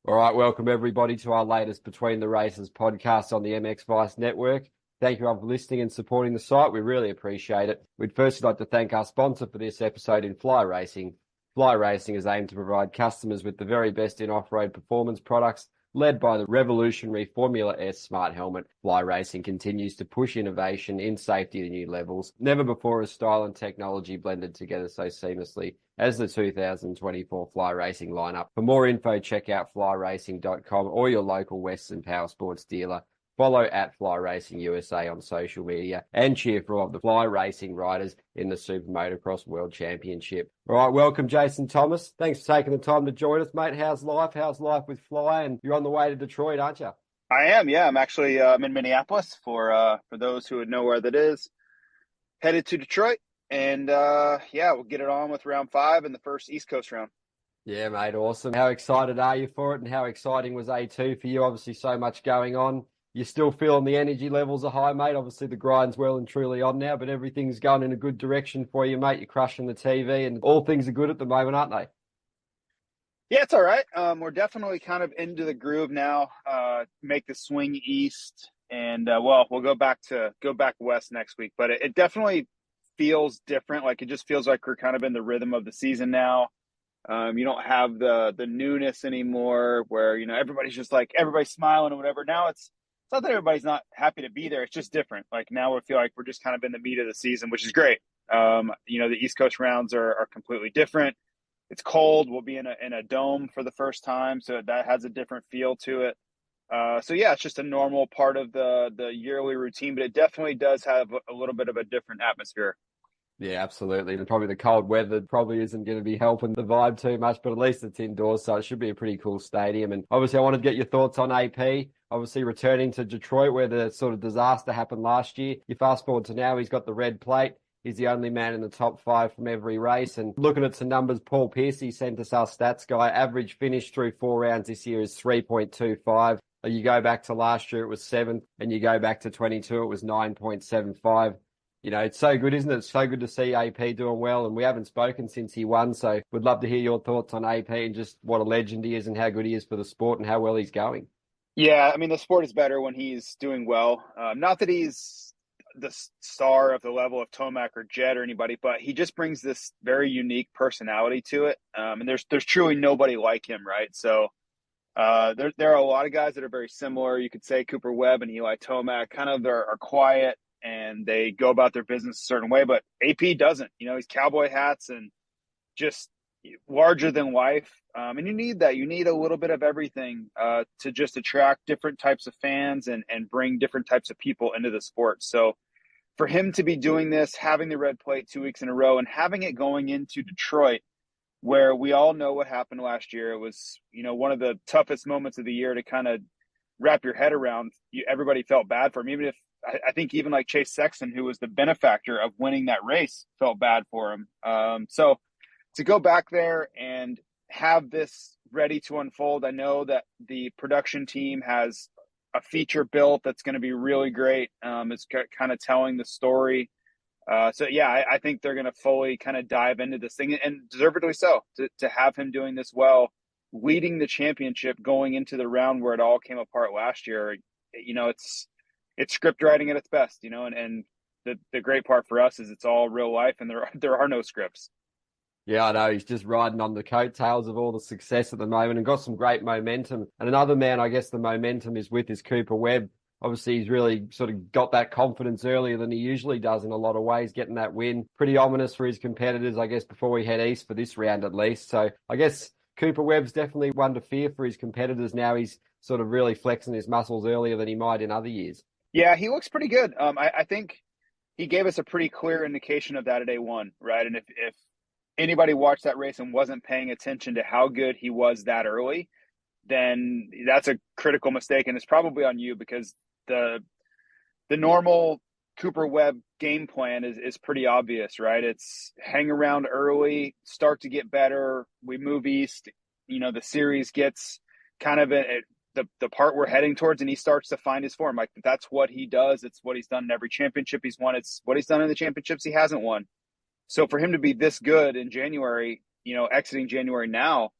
All right, welcome everybody to our latest Between the Races podcast on the MX Vice Network. Thank you all for listening and supporting the site. We really appreciate it. We'd first like to thank our sponsor for this episode in Fly Racing. Fly Racing is aimed to provide customers with the very best in off-road performance products, led by the revolutionary Formula S Smart Helmet. Fly Racing continues to push innovation in safety to new levels. Never before has style and technology blended together so seamlessly as the 2024 Fly Racing lineup. For more info, check out flyracing.com or your local Western Power Sports dealer. Follow at Fly Racing USA on social media and cheer for all of the Fly Racing riders in the Super Motocross World Championship. All right, welcome Jason Thomas. Thanks for taking the time to join us, mate. How's life? How's life with Fly? And you're on the way to Detroit, aren't you? I am, yeah. I'm actually I'm in Minneapolis for those who would know where that is. Headed to Detroit, and we'll get it on with round 5 and the first East Coast round. Yeah, mate, awesome. How excited are you for it, and how exciting was A2 for you? Obviously, so much going on. You're still feeling the energy levels are high, mate. Obviously, the grind's well and truly on now, but everything's going in a good direction for you, mate. You're crushing the TV, and all things are good at the moment, aren't they? Yeah, it's all right. We're definitely kind of into the groove now. Make the swing east, and we'll go back west next week. But it definitely feels different. Like it just feels like we're kind of in the rhythm of the season now. You don't have the newness anymore, where everybody's just like everybody's smiling or whatever. Now it's not that everybody's not happy to be there. It's just different. Like now we feel like we're just kind of in the meat of the season, which is great. The East Coast rounds are completely different. It's cold. We'll be in a dome for the first time, so that has a different feel to it. It's just a normal part of the yearly routine, but it definitely does have a little bit of a different atmosphere. Yeah, absolutely. And probably the cold weather probably isn't going to be helping the vibe too much, but at least it's indoors, so it should be a pretty cool stadium. And obviously, I wanted to get your thoughts on AP. Obviously, returning to Detroit, where the sort of disaster happened last year. You fast forward to now, he's got the red plate. He's the only man in the top 5 from every race. And looking at some numbers, Paul Piercy sent us our stats guy. Average finish through 4 rounds this year is 3.25. You go back to last year, it was 7th. And you go back to 22, it was 9.75. It's so good, isn't it? It's so good to see AP doing well, and we haven't spoken since he won, so we'd love to hear your thoughts on AP and just what a legend he is and how good he is for the sport and how well he's going. Yeah, I mean, the sport is better when he's doing well. Not that he's the star of the level of Tomac or Jett or anybody, but he just brings this very unique personality to it, and there's truly nobody like him, right? So there are a lot of guys that are very similar. You could say Cooper Webb and Eli Tomac kind of are quiet, and they go about their business a certain way, but AP doesn't. He's cowboy hats and just larger than life. And you need that. You need a little bit of everything to just attract different types of fans and bring different types of people into the sport. So for him to be doing this, having the red plate 2 weeks in a row and having it going into Detroit, where we all know what happened last year, it was, one of the toughest moments of the year to kind of wrap your head around. Everybody felt bad for him, even if I think even like Chase Sexton, who was the benefactor of winning that race, felt bad for him. So to go back there and have this ready to unfold, I know that the production team has a feature built that's going to be really great. It's kind of telling the story. I think they're going to fully kind of dive into this thing, and deservedly so, to have him doing this well, leading the championship going into the round where it all came apart last year. It's script writing at its best, and the great part for us is it's all real life and there are no scripts. Yeah, I know. He's just riding on the coattails of all the success at the moment and got some great momentum. And another man, I guess the momentum is with is Cooper Webb. Obviously, he's really sort of got that confidence earlier than he usually does in a lot of ways, getting that win. Pretty ominous for his competitors, I guess, before we head east for this round at least. So I guess Cooper Webb's definitely one to fear for his competitors now. He's sort of really flexing his muscles earlier than he might in other years. Yeah, he looks pretty good. I think he gave us a pretty clear indication of that at A1, right? And if anybody watched that race and wasn't paying attention to how good he was that early, then that's a critical mistake, and it's probably on you, because the normal Cooper Webb game plan is pretty obvious, right? It's hang around early, start to get better. We move east, the series gets kind of the part we're heading towards, and he starts to find his form. Like, that's what he does. It's what he's done in every championship he's won. It's what he's done in the championships he hasn't won. So for him to be this good in January, exiting January now,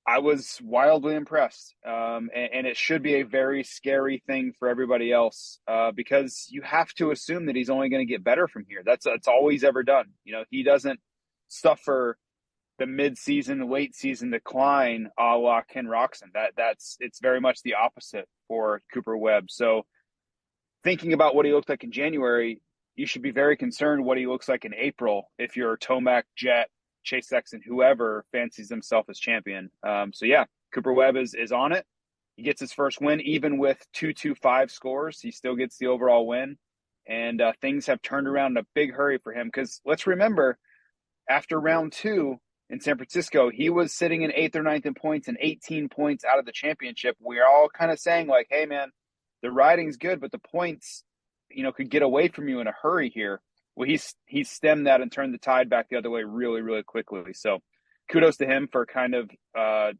I was wildly impressed. And it should be a very scary thing for everybody else because you have to assume that he's only going to get better from here. That's all he's ever done. He doesn't suffer the mid-season, late season decline a la Ken Roczen. It's very much the opposite for Cooper Webb. So thinking about what he looked like in January, you should be very concerned what he looks like in April if you're Tomac, Jet, Chase Sexton, whoever fancies himself as champion. So yeah, Cooper Webb is on it. He gets his first win, even with 2.25 scores. He still gets the overall win. And things have turned around in a big hurry for him. Because let's remember, after round 2 in San Francisco, he was sitting in 8th or 9th in points and 18 points out of the championship. We're all kind of saying like, hey, man, the riding's good, but the points, could get away from you in a hurry here. Well, he's stemmed that and turned the tide back the other way really, really quickly. So kudos to him for kind of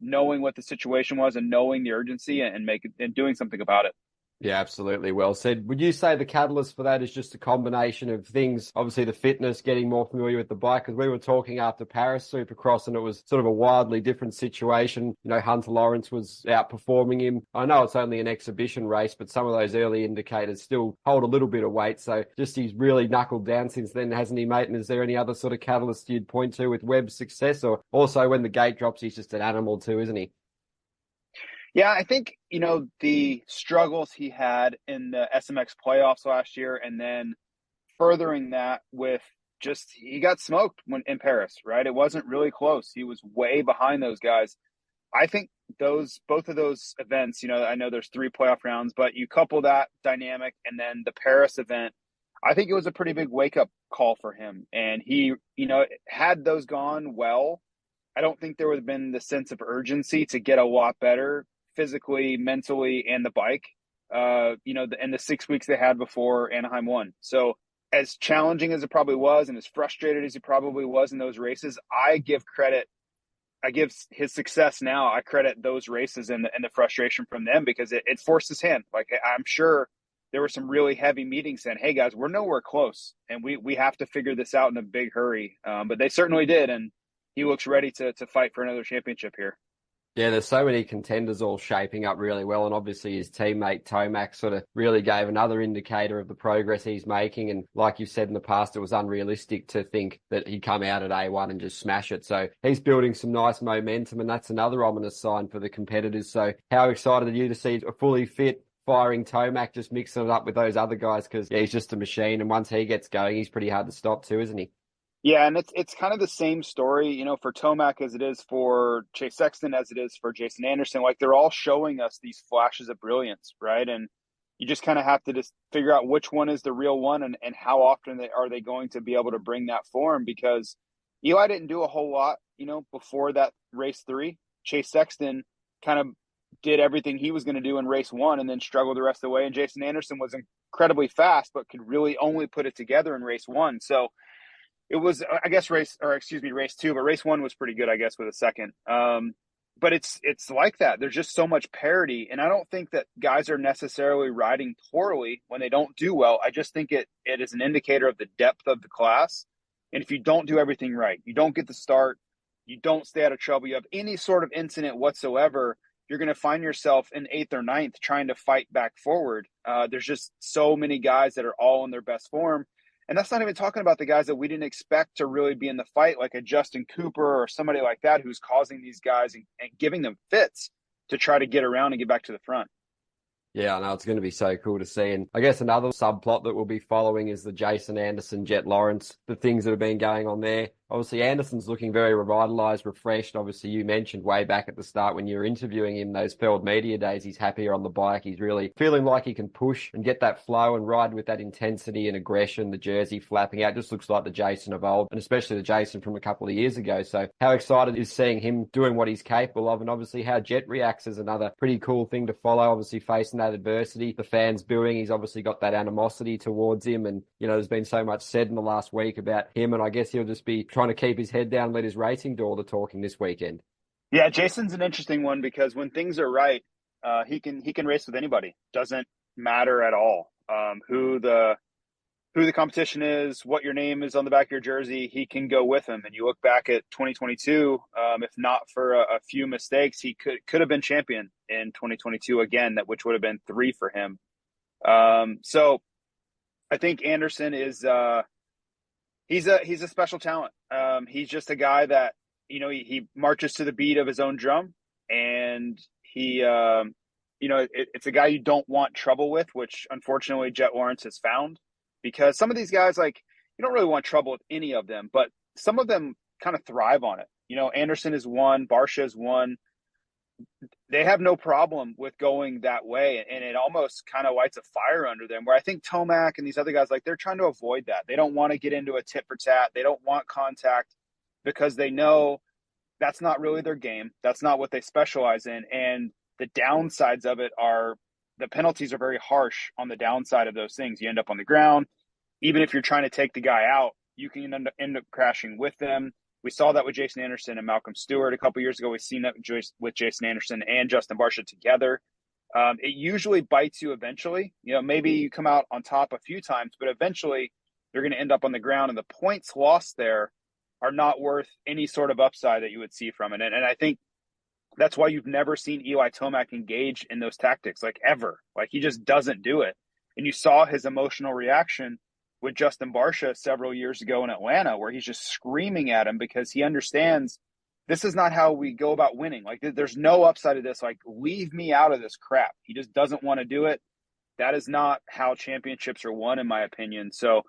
knowing what the situation was and knowing the urgency and doing something about it. Yeah, absolutely. Well said. Would you say the catalyst for that is just a combination of things? Obviously, the fitness, getting more familiar with the bike, because we were talking after Paris Supercross and it was sort of a wildly different situation. Hunter Lawrence was outperforming him. I know it's only an exhibition race, but some of those early indicators still hold a little bit of weight. So just he's really knuckled down since then, hasn't he, mate? And is there any other sort of catalyst you'd point to with Webb's success? Or also when the gate drops, he's just an animal too, isn't he? Yeah, I think, the struggles he had in the SMX playoffs last year and then furthering that with he got smoked in Paris, right? It wasn't really close. He was way behind those guys. I think both of those events, I know there's 3 playoff rounds, but you couple that dynamic and then the Paris event, I think it was a pretty big wake-up call for him. And he, had those gone well, I don't think there would have been the sense of urgency to get a lot better physically, mentally, and the bike, and the 6 weeks they had before Anaheim won. So as challenging as it probably was and as frustrated as he probably was in those races, I give his success now, I credit those races and the frustration from them because it forced his hand. Like, I'm sure there were some really heavy meetings saying, hey guys, we're nowhere close and we have to figure this out in a big hurry. But they certainly did. And he looks ready to fight for another championship here. Yeah, there's so many contenders all shaping up really well. And obviously his teammate Tomac sort of really gave another indicator of the progress he's making. And like you've said in the past, it was unrealistic to think that he'd come out at A1 and just smash it. So he's building some nice momentum, and that's another ominous sign for the competitors. So how excited are you to see a fully fit, firing Tomac, just mixing it up with those other guys? Because he's just a machine. And once he gets going, he's pretty hard to stop too, isn't he? Yeah, and it's kind of the same story, for Tomac as it is for Chase Sexton, as it is for Jason Anderson. Like, they're all showing us these flashes of brilliance, right? And you just kind of have to just figure out which one is the real one and how often are they going to be able to bring that form, because Eli didn't do a whole lot, before that race 3. Chase Sexton kind of did everything he was going to do in race 1 and then struggled the rest of the way. And Jason Anderson was incredibly fast, but could really only put it together in race 1. So it was, I guess, race 2, but race 1 was pretty good, I guess, with a second. But it's like that. There's just so much parity. And I don't think that guys are necessarily riding poorly when they don't do well. I just think it is an indicator of the depth of the class. And if you don't do everything right, you don't get the start, you don't stay out of trouble, you have any sort of incident whatsoever, you're going to find yourself in 8th or 9th trying to fight back forward. There's just so many guys that are all in their best form. And that's not even talking about the guys that we didn't expect to really be in the fight, like a Justin Cooper or somebody like that, who's causing these guys and giving them fits to try to get around and get back to the front. Yeah, I know, it's going to be so cool to see. And I guess another subplot that we'll be following is the Jason Anderson, Jet Lawrence, the things that have been going on there. Obviously, Anderson's looking very revitalized, refreshed. Obviously, you mentioned way back at the start when you were interviewing him, those Feld Media days, he's happier on the bike. He's really feeling like he can push and get that flow and ride with that intensity and aggression, the jersey flapping out. Just looks like the Jason of old, and especially the Jason from a couple of years ago. So how excited is seeing him doing what he's capable of, and obviously how Jet reacts is another pretty cool thing to follow, obviously facing that adversity, the fans booing. He's obviously got that animosity towards him, and, there's been so much said in the last week about him, and I guess he'll just be trying to keep his head down, let his racing do all the talking this weekend. Yeah, Jason's an interesting one because when things are right, he can race with anybody. Doesn't matter at all who the who the competition is, what your name is on the back of your jersey, he can go with him. And you look back at 2022, if not for a few mistakes, he could have been champion in 2022 again, which would have been 3 for him. So I think Anderson is he's a special talent. He's just a guy that, he marches to the beat of his own drum, and he it's a guy you don't want trouble with, which unfortunately Jet Lawrence has found. Because some of these guys, like, you don't really want trouble with any of them, but some of them kind of thrive on it. Anderson is one, Barcia is one. They have no problem with going that way, and it almost kind of lights a fire under them, where I think Tomac and these other guys, like, they're trying to avoid that. They don't want to get into a tit for tat. They don't want contact because they know that's not really their game. That's not what they specialize in. And the downsides of it are the penalties are very harsh on the downside of those things. You end up on the ground. Even if you're trying to take the guy out, you can end up crashing with them. We saw that with Jason Anderson and Malcolm Stewart a couple years ago. We've seen that with Jason Anderson and Justin Barcia together. It usually bites you eventually. Maybe you come out on top a few times, but eventually you're going to end up on the ground, and the points lost there are not worth any sort of upside that you would see from it. And I think that's why you've never seen Eli Tomac engage in those tactics, like, ever. Like, he just doesn't do it. And you saw his emotional reaction with Justin Barcia several years ago in Atlanta, where he's just screaming at him because he understands this is not how we go about winning. Like, there's no upside to this. Like, leave me out of this crap. He just doesn't want to do it. That is not how championships are won, in my opinion. So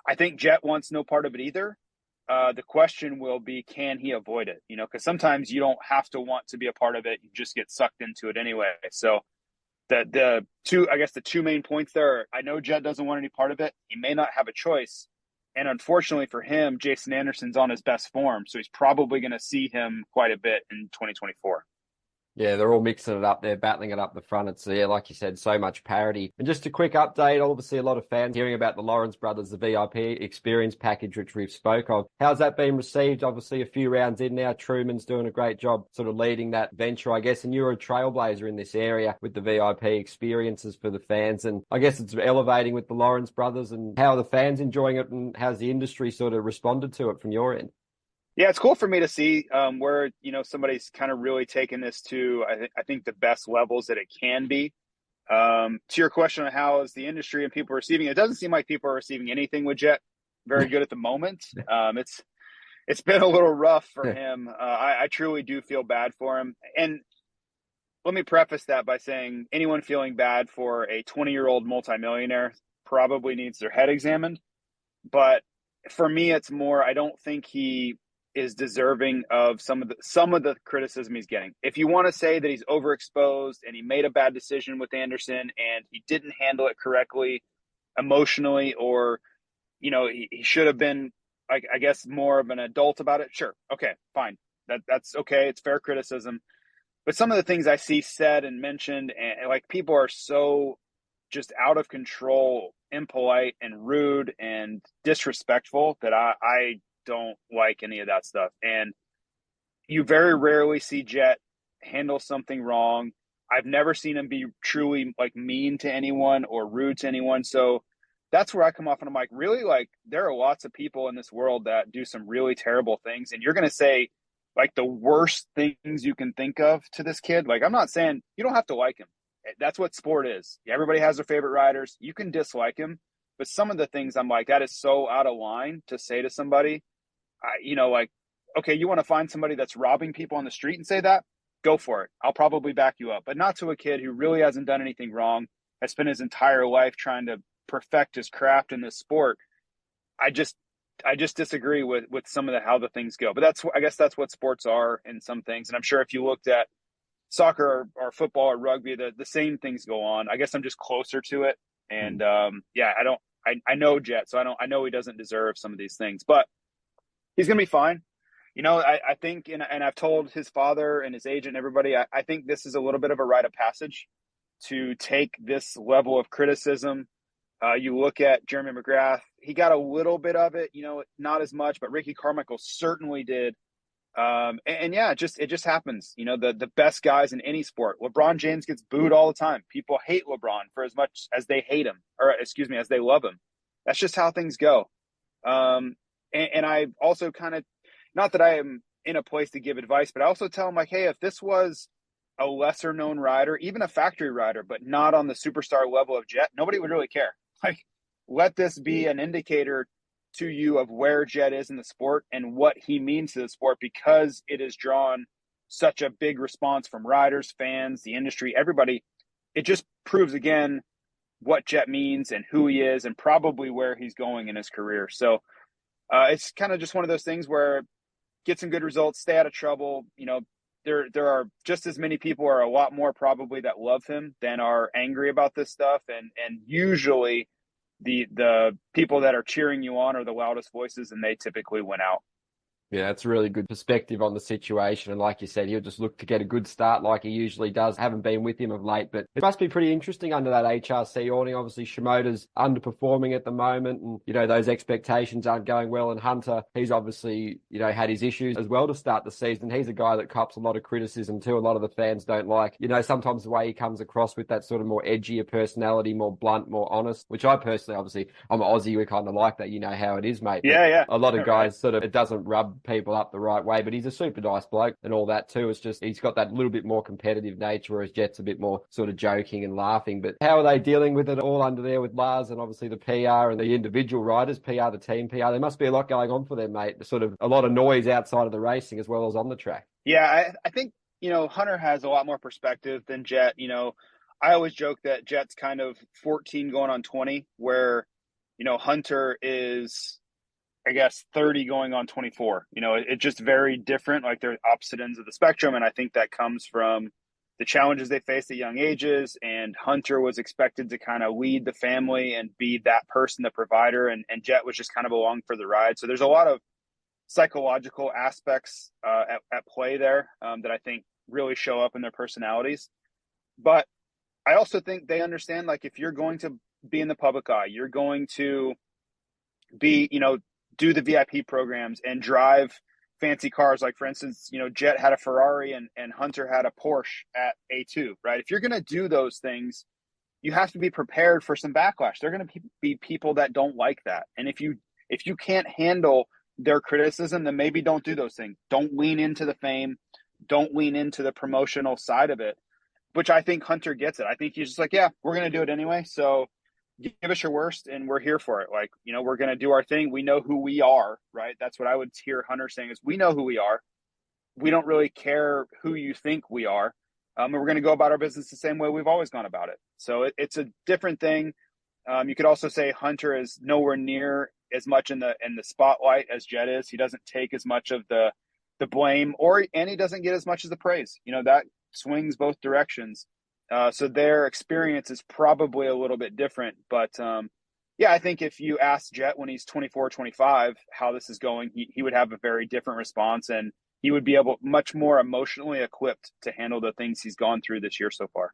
I think Jet wants no part of it either. The question will be, can he avoid it? Because sometimes you don't have to want to be a part of it. You just get sucked into it anyway. So the two main points there, I know Jet doesn't want any part of it. He may not have a choice. And unfortunately for him, Jason Anderson's on his best form. So he's probably going to see him quite a bit in 2024. Yeah, they're all mixing it up. They're battling it up the front. It's, like you said, so much parity. And just a quick update, obviously a lot of fans hearing about the Lawrence brothers, the VIP experience package, which we've spoke of. How's that been received? Obviously a few rounds in now. Truman's doing a great job sort of leading that venture, I guess. And you're a trailblazer in this area with the VIP experiences for the fans. And I guess it's elevating with the Lawrence brothers. And how are the fans enjoying it, and how's the industry sort of responded to it from your end? Yeah, it's cool for me to see where, somebody's kind of really taken this to, I think, the best levels that it can be. To your question on how is the industry and people receiving it, doesn't seem like people are receiving anything with Jet very good at the moment. It's been a little rough for him. I truly do feel bad for him. And let me preface that by saying anyone feeling bad for a 20-year-old multimillionaire probably needs their head examined. But for me, it's more, I don't think he is deserving of some of the criticism he's getting. If you want to say that he's overexposed and he made a bad decision with Anderson and he didn't handle it correctly emotionally, or he should have been, like, I guess, more of an adult about it, sure, okay, fine, that's okay, it's fair criticism. But some of the things I see said and mentioned, and like, people are so just out of control, impolite and rude and disrespectful that I don't like any of that stuff. And you very rarely see Jet handle something wrong. I've never seen him be truly, like, mean to anyone or rude to anyone. So that's where I come off and I'm like, really? Like, there are lots of people in this world that do some really terrible things, and you're going to say, like, the worst things you can think of to this kid? Like, I'm not saying you don't have to like him. That's what sport is. Everybody has their favorite riders. You can dislike him, but some of the things I'm like, that is so out of line to say to somebody. Like, okay, you want to find somebody that's robbing people on the street and say that? Go for it. I'll probably back you up, but not to a kid who really hasn't done anything wrong, has spent his entire life trying to perfect his craft in this sport. I just disagree with some of how the things go. But I guess that's what sports are in some things. And I'm sure if you looked at soccer or football or rugby, the same things go on. I guess I'm just closer to it. And I know Jet, so I know he doesn't deserve some of these things, but he's going to be fine. I think, and I've told his father and his agent and everybody, I think this is a little bit of a rite of passage to take this level of criticism. You look at Jeremy McGrath, he got a little bit of it, not as much, but Ricky Carmichael certainly did. It just happens. The best guys in any sport. LeBron James gets booed all the time. People hate LeBron for as much as they hate him, or excuse me, as they love him. That's just how things go. And I also kind of, not that I am in a place to give advice, but I also tell him like, hey, if this was a lesser known rider, even a factory rider, but not on the superstar level of Jet, nobody would really care. Like, let this be an indicator to you of where Jet is in the sport and what he means to the sport, because it has drawn such a big response from riders, fans, the industry, everybody. It just proves again what Jet means and who he is and probably where he's going in his career. So it's kind of just one of those things where get some good results, stay out of trouble. You know, there are just as many people, or a lot more probably, that love him than are angry about this stuff. And usually the people that are cheering you on are the loudest voices, and they typically win out. Yeah, that's a really good perspective on the situation. And like you said, he'll just look to get a good start like he usually does. Haven't been with him of late, but it must be pretty interesting under that HRC awning. Obviously, Shimoda's underperforming at the moment, and, you know, those expectations aren't going well. And Hunter, he's obviously, you know, had his issues as well to start the season. He's a guy that cops a lot of criticism too. A lot of the fans don't like, you know, sometimes the way he comes across with that sort of more edgier personality, more blunt, more honest, which I personally, obviously, I'm an Aussie. We kind of like that. You know how it is, mate. Yeah, yeah. A lot of guys Right. sort of, it doesn't rub people up the right way, but he's a super nice bloke and all that too. It's just he's got that little bit more competitive nature, whereas Jet's a bit more sort of joking and laughing. But how are they dealing with it all under there with Lars and obviously the PR and the individual riders, PR, the team PR? There must be a lot going on for them, mate. Sort of a lot of noise outside of the racing as well as on the track. Yeah, I think, you know, Hunter has a lot more perspective than Jet. You know, I always joke that Jet's kind of 14 going on 20, where, you know, Hunter is, I guess, 30 going on 24. You know, it's just very different. Like, they're opposite ends of the spectrum. And I think that comes from the challenges they faced at young ages. And Hunter was expected to kind of lead the family and be that person, the provider. And Jet was just kind of along for the ride. So there's a lot of psychological aspects at play there that I think really show up in their personalities. But I also think they understand, like, if you're going to be in the public eye, you're going to be, you know, do the VIP programs and drive fancy cars. Like, for instance, you know, Jet had a Ferrari and Hunter had a Porsche at A2, right? If you're going to do those things, you have to be prepared for some backlash. They're going to be people that don't like that. And if you can't handle their criticism, then maybe don't do those things. Don't lean into the fame. Don't lean into the promotional side of it, which I think Hunter gets it. I think he's just like, yeah, we're going to do it anyway. So give us your worst and we're here for it. Like, you know, we're going to do our thing. We know who we are, right? That's what I would hear Hunter saying is, we know who we are. We don't really care who you think we are. And we're going to go about our business the same way we've always gone about it. So it's a different thing. You could also say Hunter is nowhere near as much in the spotlight as Jet is. He doesn't take as much of the blame, and he doesn't get as much as the praise. You know, that swings both directions. So their experience is probably a little bit different. But yeah, I think if you ask Jet when he's 24, 25, how this is going, he would have a very different response, and he would be much more emotionally equipped to handle the things he's gone through this year so far.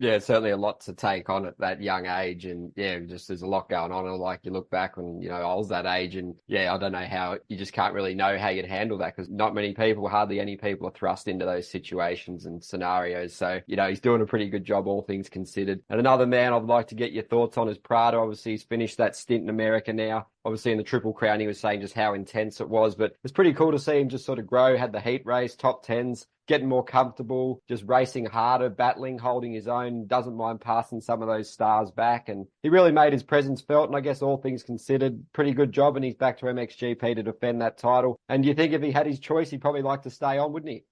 Yeah, it's certainly a lot to take on at that young age. And yeah, just there's a lot going on. And like you look back when, you know, I was that age, and yeah, I don't know how, you just can't really know how you'd handle that, because not many people, hardly any people are thrust into those situations and scenarios. So, you know, he's doing a pretty good job, all things considered. And another man I'd like to get your thoughts on is Prado. Obviously, he's finished that stint in America now. Obviously, in the Triple Crown, he was saying just how intense it was, but it's pretty cool to see him just sort of grow, had the heat race, top tens, getting more comfortable, just racing harder, battling, holding his own, doesn't mind passing some of those stars back. And he really made his presence felt. And I guess all things considered, pretty good job. And he's back to MXGP to defend that title. And you think if he had his choice, he'd probably like to stay on, wouldn't he?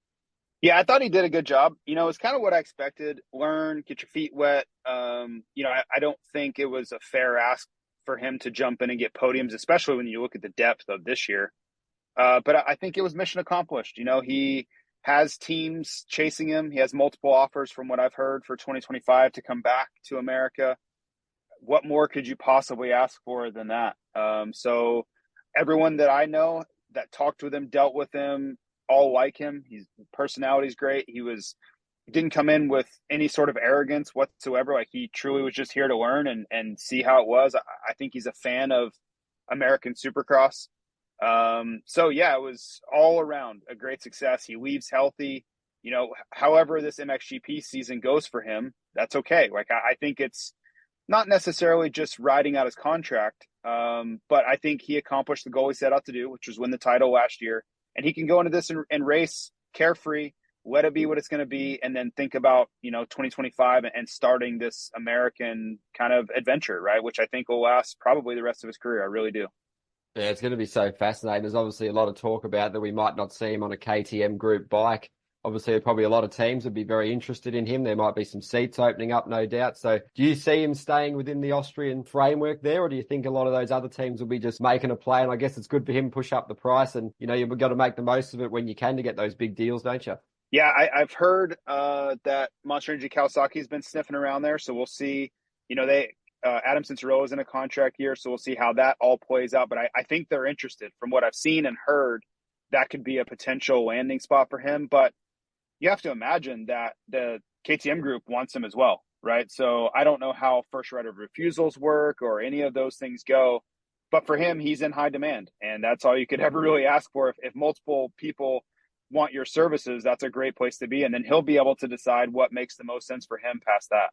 Yeah, I thought he did a good job. You know, it's kind of what I expected. Learn, get your feet wet. You know, I don't think it was a fair ask for him to jump in and get podiums, especially when you look at the depth of this year. But I think it was mission accomplished. You know, he has teams chasing him. He has multiple offers, from what I've heard, for 2025 to come back to America. What more could you possibly ask for than that? So everyone that I know that talked with him, dealt with him, all like him. His personality is great. He didn't come in with any sort of arrogance whatsoever. Like, he truly was just here to learn and see how it was. I think he's a fan of American Supercross. So yeah, it was all around a great success. He leaves healthy. You know, however this MXGP season goes for him, that's okay. Like, I think it's not necessarily just riding out his contract. But I think he accomplished the goal he set out to do, which was win the title last year. And he can go into this and race carefree, let it be what it's going to be, and then think about, 2025 and starting this American kind of adventure, right? Which I think will last probably the rest of his career. I really do. Yeah, it's going to be so fascinating. There's obviously a lot of talk about that we might not see him on a KTM group bike. Obviously, probably a lot of teams would be very interested in him. There might be some seats opening up, no doubt. So do you see him staying within the Austrian framework there, or do you think a lot of those other teams will be just making a play? And I guess it's good for him to push up the price, and, you've got to make the most of it when you can to get those big deals, don't you? Yeah, I've heard that Monster Energy Kawasaki's been sniffing around there. So we'll see. Adam Cincerillo is in a contract year, so we'll see how that all plays out. But I think they're interested. From what I've seen and heard, that could be a potential landing spot for him. But you have to imagine that the KTM group wants him as well, right? So I don't know how first right of refusals work or any of those things go. But for him, he's in high demand. And that's all you could ever really ask for. If multiple people want your services, that's a great place to be. And then he'll be able to decide what makes the most sense for him past that.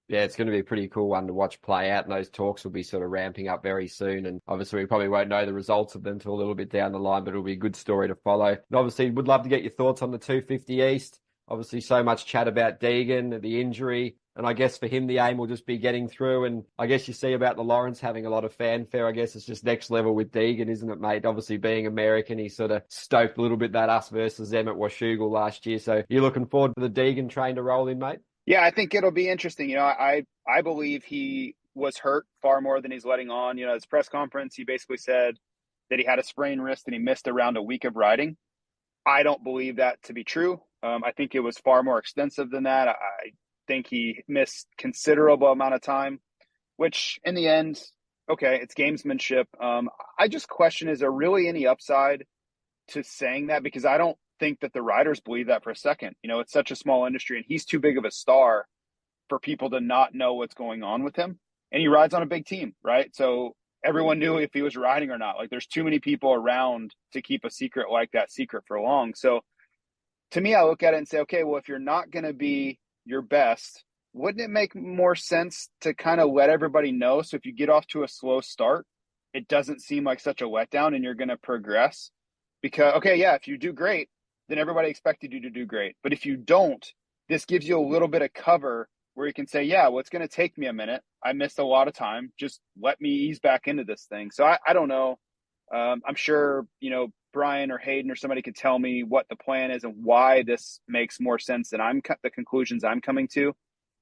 Yeah, it's going to be a pretty cool one to watch play out, and those talks will be sort of ramping up very soon. And obviously, we probably won't know the results of them until a little bit down the line, but it'll be a good story to follow. And obviously, would love to get your thoughts on the 250 East. Obviously, so much chat about Deegan, the injury, and I guess for him, the aim will just be getting through. And I guess you see about the Lawrence having a lot of fanfare. I guess it's just next level with Deegan, isn't it, mate? Obviously, being American, he sort of stoked a little bit that us versus them at Washougal last year. So you're looking forward to the Deegan train to roll in, mate? Yeah, I think it'll be interesting. I believe he was hurt far more than he's letting on. His press conference, he basically said that he had a sprained wrist and he missed around a week of riding. I don't believe that to be true. I think it was far more extensive than that. I think he missed considerable amount of time, which in the end, okay, it's gamesmanship. I just question, is there really any upside to saying that? Because I don't think that the riders believe that for a second. It's such a small industry and he's too big of a star for people to not know what's going on with him. And he rides on a big team, right? So everyone knew if he was riding or not. Like, there's too many people around to keep a secret like that secret for long. So to me, I look at it and say, okay, well, if you're not going to be your best, wouldn't it make more sense to kind of let everybody know? So if you get off to a slow start, it doesn't seem like such a letdown and you're going to progress. Because, okay, yeah, if you do great, then everybody expected you to do great. But if you don't, this gives you a little bit of cover where you can say, yeah, well, it's going to take me a minute. I missed a lot of time. Just let me ease back into this thing. So I don't know. I'm sure, Brian or Hayden or somebody could tell me what the plan is and why this makes more sense than the conclusions I'm coming to.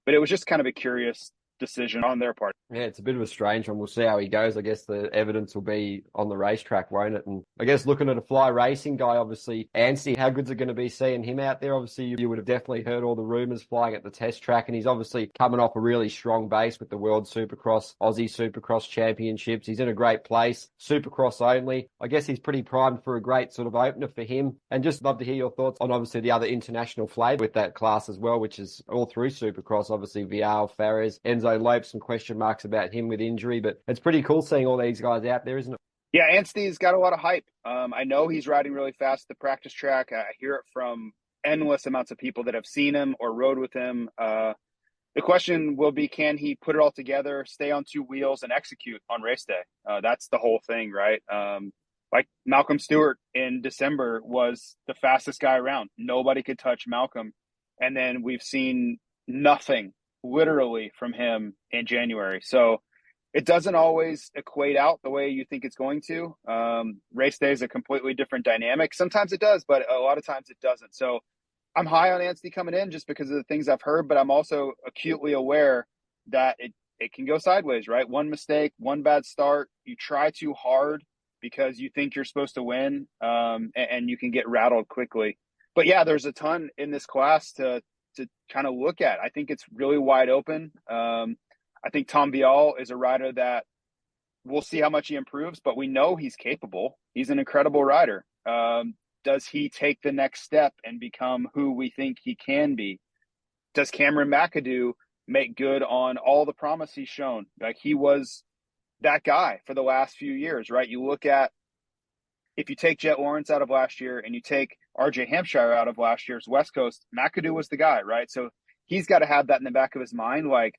But it was just kind of a curious decision on their part. Yeah, it's a bit of a strange one. We'll see how he goes. I guess the evidence will be on the racetrack, won't it? And I guess looking at a fly racing guy, obviously, Anstey, how good's it going to be seeing him out there? Obviously, you would have definitely heard all the rumours flying at the test track, and he's obviously coming off a really strong base with the World Supercross, Aussie Supercross Championships. He's in a great place, Supercross only. I guess he's pretty primed for a great sort of opener for him. And just love to hear your thoughts on obviously the other international flavour with that class as well, which is all through Supercross. Obviously, Vial, Fares, Enzo Lopes, some question marks about him with injury, but it's pretty cool seeing all these guys out there, isn't it? Yeah, Anstey's got a lot of hype. I know he's riding really fast at the practice track. I hear it from endless amounts of people that have seen him or rode with him. The question will be, can he put it all together, stay on two wheels, and execute on race day? That's the whole thing, right? Like Malcolm Stewart in December was the fastest guy around. Nobody could touch Malcolm. And then we've seen nothing literally from him in January. So it doesn't always equate out the way you think it's going to. Race day is a completely different dynamic. Sometimes it does, but a lot of times it doesn't. So I'm high on Anstey coming in just because of the things I've heard, but I'm also acutely aware that it can go sideways, right? One mistake, one bad start. You try too hard because you think you're supposed to win, and you can get rattled quickly. But yeah, there's a ton in this class to kind of look at. I think it's really wide open. I think Tom Vial is a rider that we'll see how much he improves, but we know he's capable. He's an incredible rider. Does he take the next step and become who we think he can be? Does Cameron McAdoo make good on all the promise he's shown? Like, he was that guy for the last few years, right? You look at, if you take Jet Lawrence out of last year and you take RJ Hampshire out of last year's West Coast, McAdoo was the guy, right? So he's got to have that in the back of his mind. Like,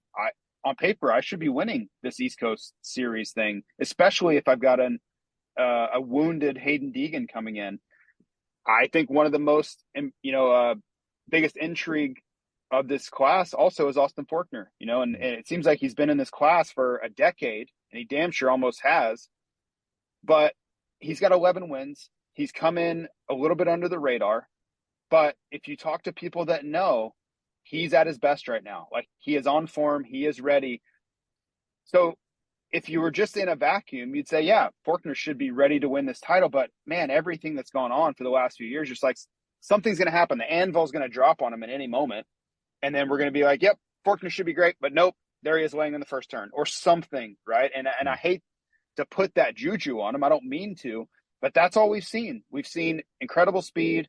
on paper, I should be winning this East Coast Series thing, especially if I've got a wounded Hayden Deegan coming in. I think one of the most, biggest intrigue of this class also is Austin Forkner, and it seems like he's been in this class for a decade, and he damn sure almost has. But he's got 11 wins. He's come in a little bit under the radar. But if you talk to people that know, he's at his best right now. Like, he is on form. He is ready. So if you were just in a vacuum, you'd say, yeah, Forkner should be ready to win this title. But, man, everything that's gone on for the last few years, just like something's going to happen. The anvil's going to drop on him at any moment. And then we're going to be like, yep, Forkner should be great. But nope, there he is laying in the first turn or something, right? And I hate to put that juju on him. I don't mean to. But that's all we've seen. We've seen incredible speed,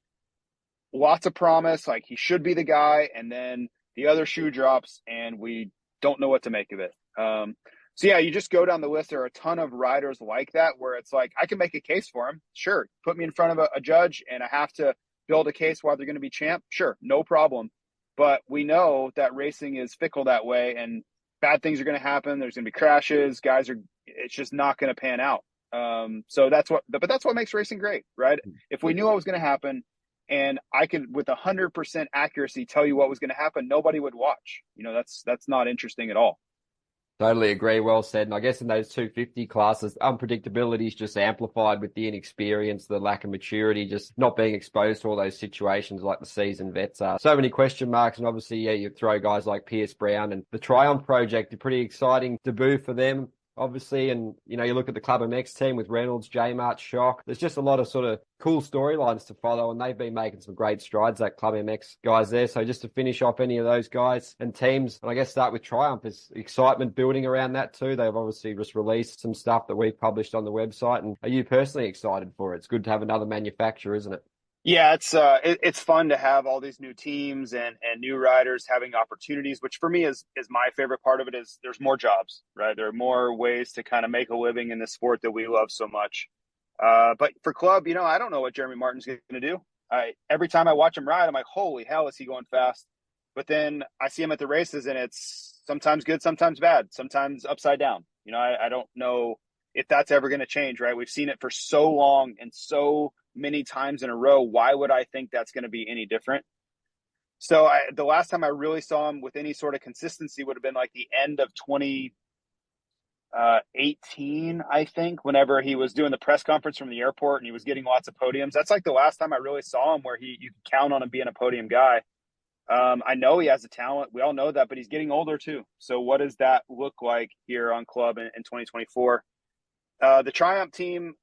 lots of promise, like he should be the guy, and then the other shoe drops, and we don't know what to make of it. So, yeah, you just go down the list. There are a ton of riders like that where it's like, I can make a case for him. Sure. Put me in front of a judge, and I have to build a case why they're going to be champ. Sure, no problem. But we know that racing is fickle that way, and bad things are going to happen. There's going to be crashes. It's just not going to pan out. So that's what makes racing great, right? If we knew what was going to happen and I could with 100% accuracy tell you what was going to happen, nobody would watch. That's not interesting at all. Totally agree. Well said. And I guess in those 250 classes, unpredictability is just amplified with the inexperience, the lack of maturity, just not being exposed to all those situations like the seasoned vets are. So many question marks. And obviously, yeah, you throw guys like Pierce Brown and the Triumph Project, a pretty exciting debut for them, obviously. And, you look at the Club MX team with Reynolds, J-Mart, Shock. There's just a lot of sort of cool storylines to follow, and they've been making some great strides, that Club MX guys there. So just to finish off any of those guys and teams, and I guess start with Triumph, is excitement building around that too. They've obviously just released some stuff that we've published on the website. And are you personally excited for it? It's good to have another manufacturer, isn't it? Yeah, it's fun to have all these new teams and new riders having opportunities, which for me is my favorite part of it. Is there's more jobs, right? There are more ways to kind of make a living in this sport that we love so much. But for Club, I don't know what Jeremy Martin's going to do. Every time I watch him ride, I'm like, holy hell, is he going fast? But then I see him at the races, and it's sometimes good, sometimes bad, sometimes upside down. I don't know if that's ever going to change, right? We've seen it for so long and so many times in a row. Why would I think that's going to be any different? So the last time I really saw him with any sort of consistency would have been like the end of 2018, I think, whenever he was doing the press conference from the airport and he was getting lots of podiums. That's like the last time I really saw him where you could count on him being a podium guy. I know he has a talent. We all know that, but he's getting older too. So what does that look like here on Club in 2024? The Triumph team,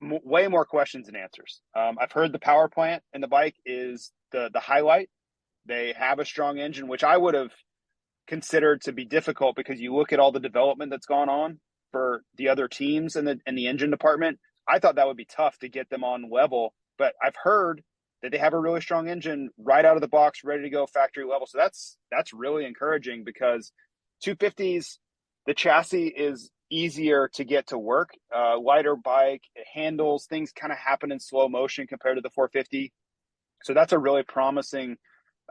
way more questions than answers. I've heard the power plant and the bike is the highlight. They have a strong engine, which I would have considered to be difficult because you look at all the development that's gone on for the other teams in the engine department. I thought that would be tough to get them on level, but I've heard that they have a really strong engine right out of the box, ready to go factory level. So that's really encouraging because 250s, the chassis is easier to get to work, lighter bike, it handles, things kind of happen in slow motion compared to the 450. So that's a really promising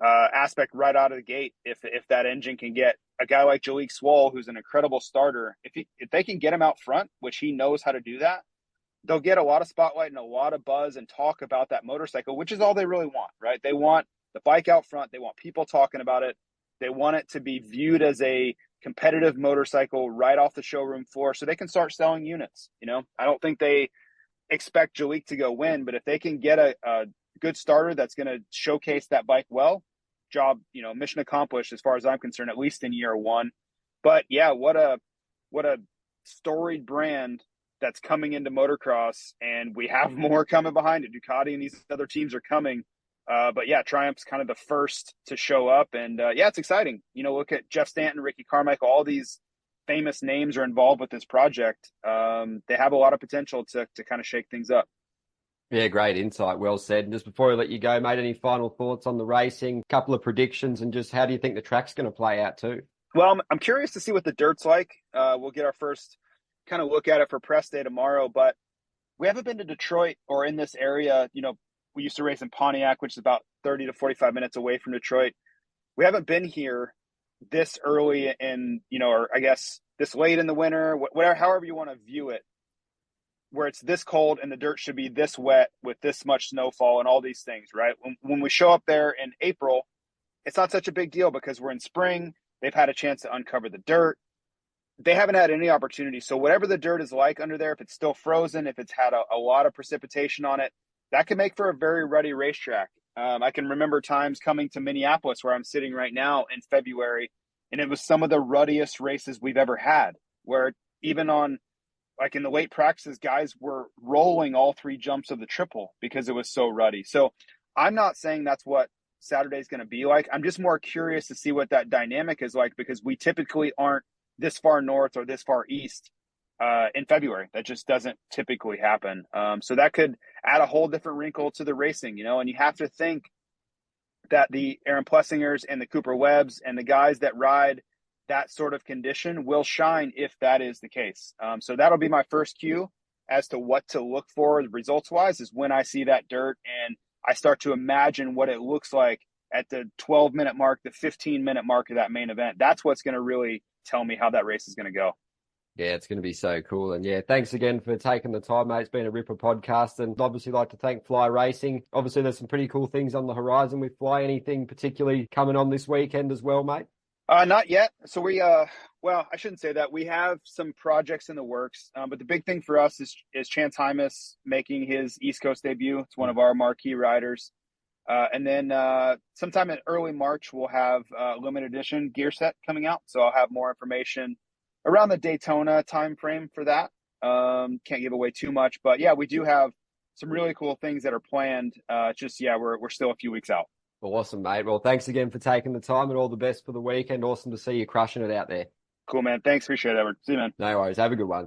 aspect right out of the gate. If that engine can get a guy like Jalek Swall, who's an incredible starter, if they can get him out front, which he knows how to do that, they'll get a lot of spotlight and a lot of buzz and talk about that motorcycle, which is all they really want, right? They want the bike out front. They want people talking about it. They want it to be viewed as a competitive motorcycle right off the showroom floor so they can start selling units. I don't think they expect Jalek to go win, but if they can get a good starter that's going to showcase that bike well, mission accomplished as far as I'm concerned, at least in year one. But yeah, what a storied brand that's coming into motocross, and we have more coming behind it. Ducati and these other teams are coming. But yeah, Triumph's kind of the first to show up, and yeah, it's exciting. Look at Jeff Stanton, Ricky Carmichael, all these famous names are involved with this project. They have a lot of potential to kind of shake things up. Yeah, great insight. Well said. And just before I let you go, mate, any final thoughts on the racing? Couple of predictions, and just how do you think the track's going to play out too? Well, I'm curious to see what the dirt's like. We'll get our first kind of look at it for press day tomorrow, but we haven't been to Detroit or in this area. We used to race in Pontiac, which is about 30 to 45 minutes away from Detroit. We haven't been here this early in, or I guess this late in the winter, whatever, however you want to view it, where it's this cold and the dirt should be this wet with this much snowfall and all these things, right? When we show up there in April, it's not such a big deal because we're in spring. They've had a chance to uncover the dirt. They haven't had any opportunity. So whatever the dirt is like under there, if it's still frozen, if it's had a lot of precipitation on it, that can make for a very ruddy racetrack. I can remember times coming to Minneapolis where I'm sitting right now in February, and it was some of the ruddiest races we've ever had, where even on, like in the late practices, guys were rolling all three jumps of the triple because it was so ruddy. So I'm not saying that's what Saturday's going to be like. I'm just more curious to see what that dynamic is like, because we typically aren't this far north or this far east in February. That just doesn't typically happen. So that could add a whole different wrinkle to the racing, and you have to think that the Aaron Plessingers and the Cooper Webbs and the guys that ride that sort of condition will shine if that is the case. So that'll be my first cue as to what to look for results-wise, is when I see that dirt and I start to imagine what it looks like at the 12-minute mark, the 15-minute mark of that main event. That's what's going to really tell me how that race is going to go. Yeah, it's going to be so cool. And yeah, thanks again for taking the time, mate. It's been a ripper podcast, and obviously like to thank Fly Racing. Obviously there's some pretty cool things on the horizon with Fly. Anything particularly coming on this weekend as well, mate? Not yet. So we, well, I shouldn't say that. We have some projects in the works, but the big thing for us is Chance Hymas making his East Coast debut. It's one of our marquee riders. And then sometime in early March, we'll have a limited edition gear set coming out. So I'll have more information around the Daytona timeframe for that. Can't give away too much, but yeah, we do have some really cool things that are planned. We're still a few weeks out. Awesome, mate. Well, thanks again for taking the time, and all the best for the weekend. Awesome to see you crushing it out there. Cool, man. Thanks. Appreciate it, Edward. See you, man. No worries. Have a good one.